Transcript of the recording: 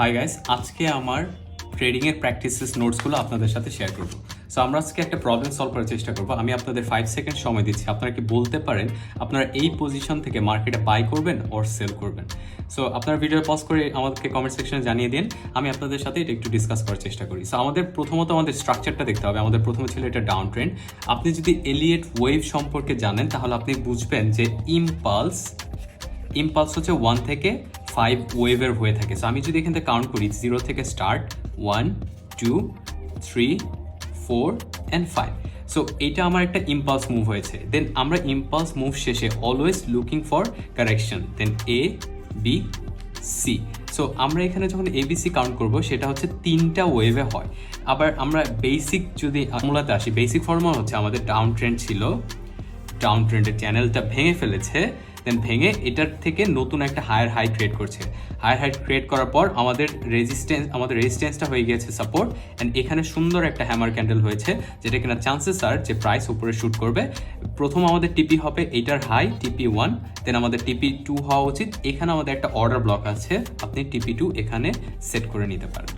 Hi guys, আজকে আমার ট্রেডিংয়ের practices নোটসগুলো আপনাদের সাথে শেয়ার করব। সো আমরা আজকে একটা প্রবলেম সলভ করার চেষ্টা করব। আমি আপনাদের 5 সেকেন্ড সময় দিচ্ছি। আপনারা কি বলতে পারেন আপনারা এই পজিশন থেকে মার্কেটে বাই করবেন অর সেল করবেন? সো আপনারা ভিডিও পজ করে আমাদেরকে কমেন্ট সেকশনে জানিয়ে দিন। আমি আপনাদের সাথে এটা একটু ডিসকাস করার চেষ্টা করি। সো প্রথমত আমাদের স্ট্রাকচারটা দেখতে হবে। আমাদের প্রথমে ছিল এটা ডাউন ট্রেন্ড। আপনি যদি এলিয়েট ওয়েভ সম্পর্কে জানেন তাহলে আপনি বুঝবেন যে ইম্পালস হচ্ছে 1 থেকে 5 ওয়েভের হয়ে থাকে। সো আমি যদি এখান থেকে কাউন্ট করি 0 থেকে স্টার্ট 1 2 3 4 অ্যান্ড 5। সো এইটা আমার একটা ইম্পালস মুভ হয়েছে। দেন আমরা ইম্পালস মুভ শেষে always looking for correction, then A B C. So আমরা এখানে যখন এবিসি কাউন্ট করব সেটা হচ্ছে 3টা ওয়েভে হয়। আবার আমরা বেসিক যদি ফর্মুলাতে আসি, বেসিক ফর্মুলা হচ্ছে আমাদের ডাউন ট্রেন্ড ছিল, ডাউন ট্রেন্ডের চ্যানেলটা ভেঙে ফেলেছে, দেন ভেঙে এটার থেকে নতুন একটা হায়ার হাই ক্রিয়েট করছে। হায়ার হাই ক্রিয়েট করার পর আমাদের রেজিস্ট্যান্সটা হয়ে গিয়েছে সাপোর্ট, অ্যান্ড এখানে সুন্দর একটা হ্যামার ক্যান্ডেল হয়েছে যেটা কিনা চান্সেস আর যে প্রাইস উপরে শুট করবে। প্রথম আমাদের টিপি হবে এইটার হাই টিপি 1, দেন আমাদের টিপি 2 হওয়া উচিত। এখানে আমাদের একটা অর্ডার ব্লক আছে, আপনি টিপি 2 এখানে সেট করে নিতে পারেন।